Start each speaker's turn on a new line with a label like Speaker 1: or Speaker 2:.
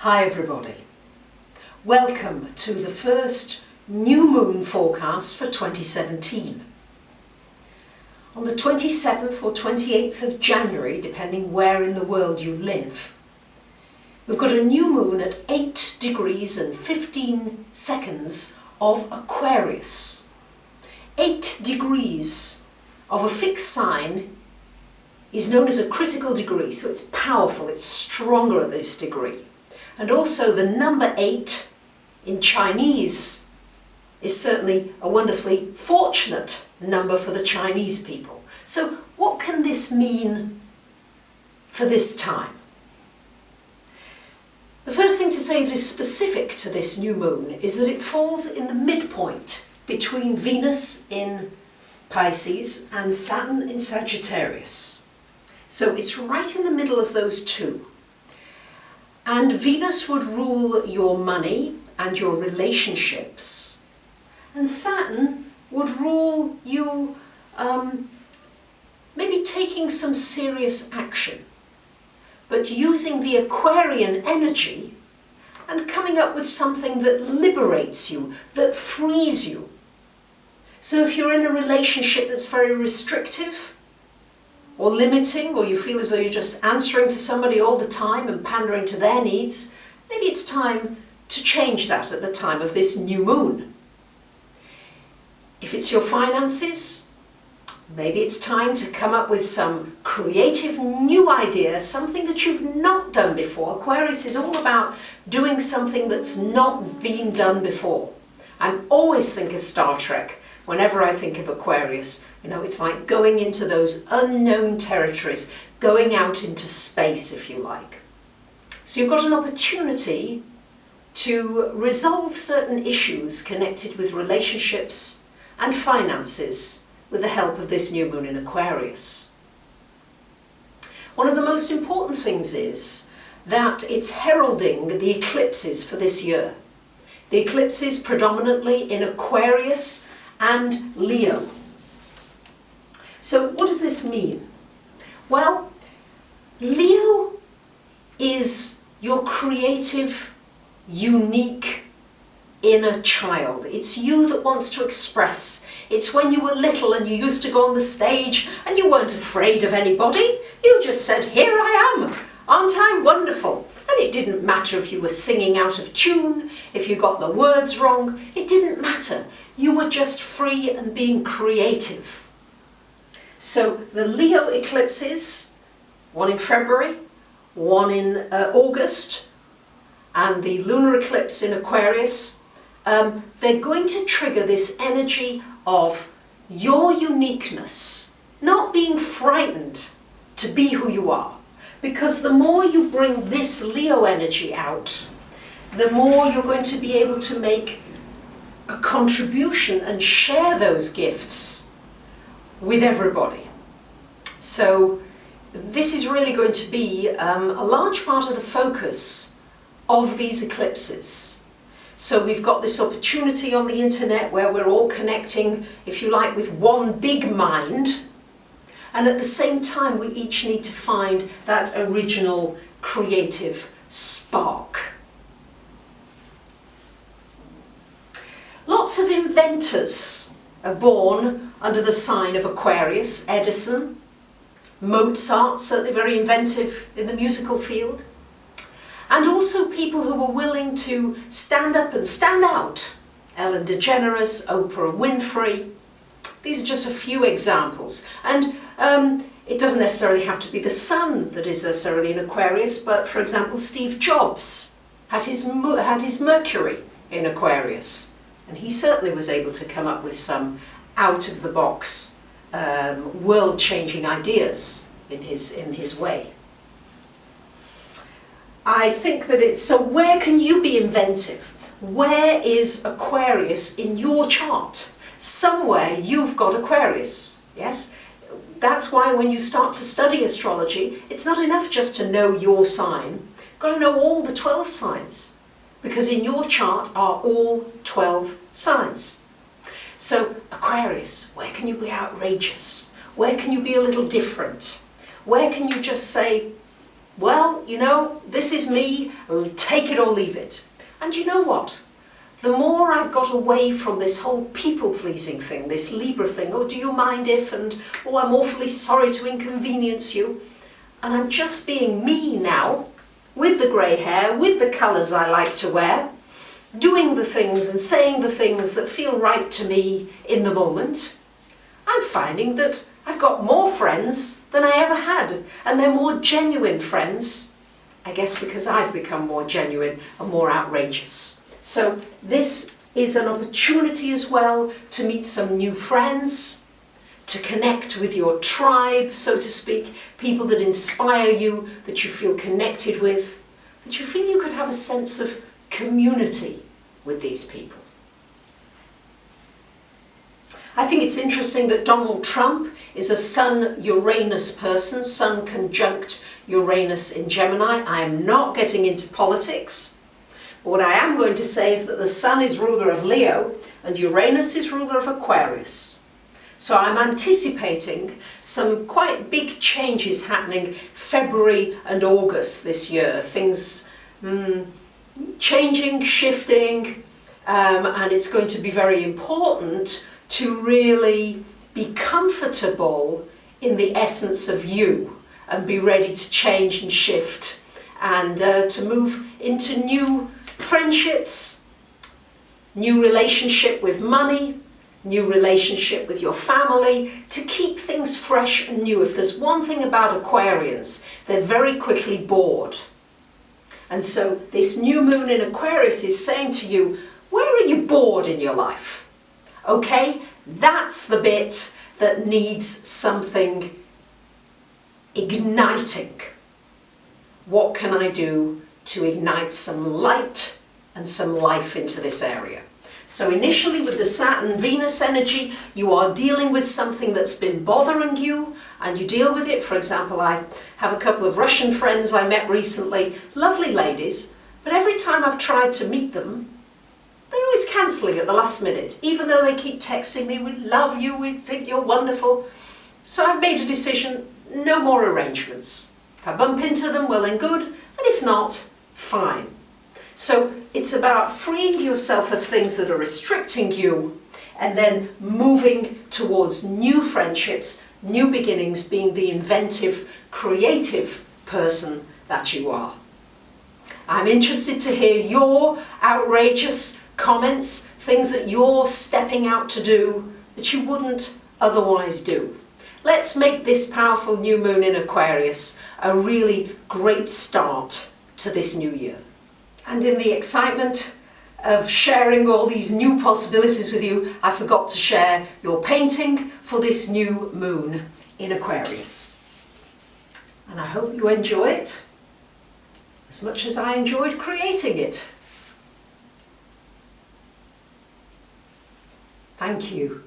Speaker 1: Hi everybody. Welcome to the first new moon forecast for 2017. On the 27th or 28th of January, depending where in the world you live, we've got a new moon at 8 degrees and 15 seconds of Aquarius. 8 degrees of a fixed sign is known as a critical degree, so it's powerful, it's stronger at this degree. And also the number 8 in Chinese is certainly a wonderfully fortunate number for the Chinese people. So what can this mean for this time? The first thing to say that is specific to this new moon is that it falls in the midpoint between Venus in Pisces and Saturn in Sagittarius. So it's right in the middle of those two. And Venus would rule your money and your relationships. And Saturn would rule you maybe taking some serious action, but using the Aquarian energy and coming up with something that liberates you, that frees you. So if you're in a relationship that's very restrictive, or limiting, or you feel as though you're just answering to somebody all the time and pandering to their needs, maybe it's time to change that at the time of this new moon. If it's your finances, maybe it's time to come up with some creative new idea, something that you've not done before. Aquarius is all about doing something that's not been done before. I always think of Star Trek whenever I think of Aquarius. You know, it's like going into those unknown territories, going out into space, if you like. So you've got an opportunity to resolve certain issues connected with relationships and finances with the help of this new moon in Aquarius. One of the most important things is that it's heralding the eclipses for this year. The eclipses predominantly in Aquarius and Leo. So what does this mean? Well, Leo is your creative, unique inner child. It's you that wants to express. It's when you were little and you used to go on the stage and you weren't afraid of anybody. You just said, "Here I am, aren't I wonderful?" And it didn't matter if you were singing out of tune, if you got the words wrong, it didn't matter. You were just free and being creative. So the Leo eclipses, one in February, one in August, and the lunar eclipse in Aquarius, they're going to trigger this energy of your uniqueness, not being frightened to be who you are. Because the more you bring this Leo energy out, the more you're going to be able to make a contribution and share those gifts with everybody. So this is really going to be a large part of the focus of these eclipses. So we've got this opportunity on the internet where we're all connecting, if you like, with one big mind. And at the same time, we each need to find that original creative spark. Lots of inventors are born under the sign of Aquarius. Edison, Mozart, certainly very inventive in the musical field. And also people who were willing to stand up and stand out. Ellen DeGeneres, Oprah Winfrey. These are just a few examples. And it doesn't necessarily have to be the sun that is necessarily in Aquarius, but for example, Steve Jobs had his Mercury in Aquarius. And he certainly was able to come up with some out-of-the-box, world-changing ideas in his way. I think that it's, so where can you be inventive? Where is Aquarius in your chart? Somewhere you've got Aquarius, yes? That's why when you start to study astrology, it's not enough just to know your sign. You've got to know all the 12 signs, because in your chart are all 12 signs. So Aquarius, where can you be outrageous? Where can you be a little different? Where can you just say, well, you know, this is me, take it or leave it. And you know what? The more I've got away from this whole people-pleasing thing, this Libra thing, oh, do you mind if, and oh, I'm awfully sorry to inconvenience you, and I'm just being me now, with the grey hair, with the colours I like to wear, doing the things and saying the things that feel right to me in the moment, I'm finding that I've got more friends than I ever had, and they're more genuine friends, I guess because I've become more genuine and more outrageous. So this is an opportunity as well to meet some new friends, to connect with your tribe, so to speak, people that inspire you, that you feel connected with, that you feel you could have a sense of community with these people. I think it's interesting that Donald Trump is a Sun-Uranus person, Sun conjunct Uranus in Gemini. I am not getting into politics. But what I am going to say is that the Sun is ruler of Leo and Uranus is ruler of Aquarius. So I'm anticipating some quite big changes happening February and August this year. Things changing, shifting, and it's going to be very important to really be comfortable in the essence of you and be ready to change and shift and to move into new friendships, new relationship with money, new relationship with your family, to keep things fresh and new. If there's one thing about Aquarians, they're very quickly bored. And so this new moon in Aquarius is saying to you, where are you bored in your life? Okay, that's the bit that needs something igniting. What can I do to ignite some light and some life into this area? So initially with the Saturn-Venus energy, you are dealing with something that's been bothering you, and you deal with it. For example, I have a couple of Russian friends I met recently, lovely ladies, but every time I've tried to meet them, they're always cancelling at the last minute, even though they keep texting me, we love you, we think you're wonderful. So I've made a decision, no more arrangements. If I bump into them, well and good, and if not, fine. So it's about freeing yourself of things that are restricting you and then moving towards new friendships, new beginnings, being the inventive, creative person that you are. I'm interested to hear your outrageous comments, things that you're stepping out to do that you wouldn't otherwise do. Let's make this powerful new moon in Aquarius a really great start to this new year. And in the excitement of sharing all these new possibilities with you, I forgot to share your painting for this new moon in Aquarius. And I hope you enjoy it as much as I enjoyed creating it. Thank you.